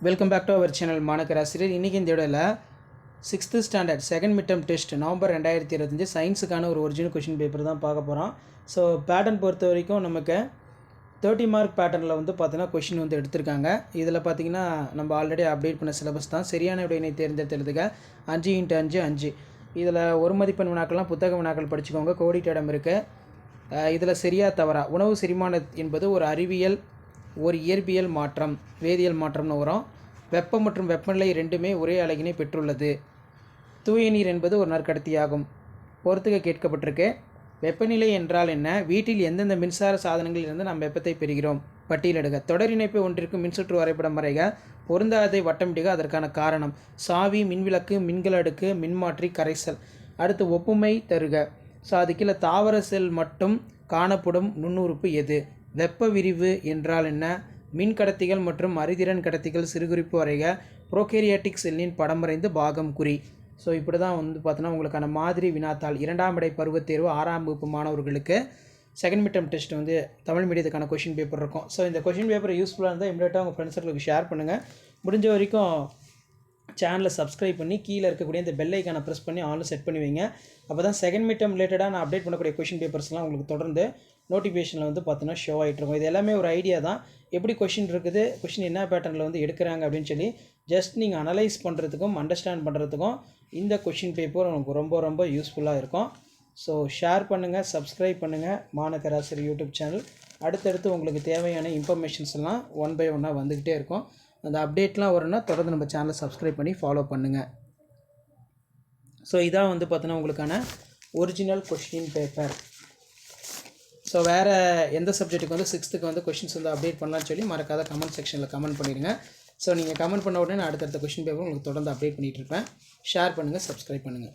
Welcome back to our channel மாணக்கர் ஆசிரியர். இன்றைக்கி இந்த வீடியோவில் 6th standard second mid term test November 2025 சயின்ஸுக்கான ஒரு ஒரிஜினல் கொஷின் பேப்பர் தான் பார்க்க போகிறோம். ஸோ பேட்டர்ன் பொறுத்த வரைக்கும் நமக்கு 30 மார்க் பேட்டர்னில் வந்து பார்த்தீங்கன்னா கொஷின் வந்து எடுத்திருக்காங்க. இதில் பார்த்திங்கன்னா நம்ம ஆல்ரெடி அப்டேட் பண்ண சிலபஸ் தான். சரியான விடையினை தேர்ந்தெடுத்ததுக்கு 5x5 5. இதில் ஒரு மதிப்பெண் வினாக்கள்லாம் புத்தக வினாக்கள் படிச்சுக்கோங்க. கோடிட்ட இடம் இருக்குது. இதில் சரியா தவறா உணவு செரிமானம் என்பது ஒரு அறிவியல், ஒரு இயற்பியல் மாற்றம், வேதியியல் மாற்றம்னு வரும். வெப்பம் மற்றும் வெப்பநிலை ரெண்டுமே ஒரே அலகினை பெற்றுள்ளது. தூய நீர் என்பது ஒரு நற்கடத்தியாகும். பொறுத்துக்க கேட்கப்பட்டிருக்கு. வெப்பநிலை என்றால் என்ன? வீட்டில் எந்தெந்த மின்சார சாதனங்களில் இருந்து நாம் வெப்பத்தை பெறுகிறோம்? பட்டியலிடுக. தொடர் இணைப்பு ஒன்றிற்கு மின்சுற்று வரைபடம் வரைக. பொருந்தாததை வட்டமிடுக. அதற்கான காரணம். சாவி, மின்விளக்கு, மின்கல அடுக்கு, மின்மாற்றி, கரைசல். அடுத்து ஒப்புமை தருக. ஸோ அது கீழே தாவர செல் மட்டும் காணப்படும் நுண்ணுறுப்பு எது? வெப்ப விரிவு என்றால் என்ன? மின் கடத்திகள் மற்றும் அறிதிறன் கடத்திகள் சிறுகுறிப்பு வரைக. ப்ரோகேரியாட்டிக் செல்லின் படம் வரைந்து பாகம் குறி. ஸோ இப்படி தான் வந்து பார்த்தோன்னா உங்களுக்கான மாதிரி வினாத்தாள் 2ஆம் இடை பருவத் தேர்வு 6ஆம் வகுப்பு மாணவர்களுக்கு செகண்ட் மிட் டர்ம் டெஸ்ட் வந்து தமிழ் மீடியத்துக்கான கொஷின் பேப்பர் இருக்கும். ஸோ இந்த கொஷின் பேப்பர் யூஸ்ஃபுல்லாக இருந்தால் இமீடியட்டாக உங்கள் ஃப்ரெண்ட்ஸுகளுக்கு ஷேர் பண்ணுங்கள். முடிஞ்ச வரைக்கும் சேனலை சப்ஸ்கிரைப் பண்ணி கீழே இருக்கக்கூடிய இந்த பெல் ஐக்கானை ப்ரெஸ் பண்ணி ஆன்லைன் செட் பண்ணி வைங்க. அப்போ தான் செகண்ட் மிட் டர்ம் ரிலேட்டடாக நான் அப்டேட் பண்ணக்கூடிய கொஷின் பேப்பர்ஸ்லாம் உங்களுக்கு தொடர்ந்து நோட்டிஃபிகேஷனில் வந்து பார்த்தீங்கன்னா ஷோ ஆகிட்டு இருக்கும். இது எல்லாமே ஒரு ஐடியா தான். எப்படி கொஷின் இருக்குது, கொஷின் என்ன பேட்டர்னில் வந்து எடுக்கிறாங்க அப்படின்னு சொல்லி ஜஸ்ட் நீங்கள் அனலைஸ் பண்ணுறதுக்கும் அண்டர்ஸ்டாண்ட் பண்ணுறதுக்கும் இந்த கொஷின் பேப்பர் உங்களுக்கு ரொம்ப ரொம்ப யூஸ்ஃபுல்லாக இருக்கும். ஸோ ஷேர் பண்ணுங்கள், சப்ஸ்கிரைப் பண்ணுங்கள் மாணக்கர் ஆசிரியர் யூடியூப் சேனல். அடுத்தடுத்து உங்களுக்கு தேவையான இன்ஃபர்மேஷன்ஸ் எல்லாம் ஒன் பை ஒன்னாக வந்துக்கிட்டே இருக்கும். அந்த அப்டேட்லாம் வரும்னா தொடர்ந்து நம்ம சேனலை சப்ஸ்கிரைப் பண்ணி ஃபாலோ பண்ணுங்கள். ஸோ இதான் வந்து பார்த்தோன்னா உங்களுக்கான ஒரிஜினல் கொஷின் பேப்பர். ஸோ வேறு எந்த சப்ஜெக்ட்டுக்கு வந்து 6th வந்து கொஷின்ஸ் வந்து அப்டேட் பண்ணலான்னு சொல்லி மறக்காத கமெண்ட் செக்ஷனில் கமெண்ட் பண்ணிடுங்க. ஸோ நீங்கள் கமெண்ட் பண்ண உடனே நான் அடுத்தடுத்த கொஷின் பேப்பர் உங்களுக்கு தொடர்ந்து அப்டேட் பண்ணிகிட்டு இருப்பேன். ஷேர் பண்ணுங்கள், சப்ஸ்கிரைப் பண்ணுங்கள்.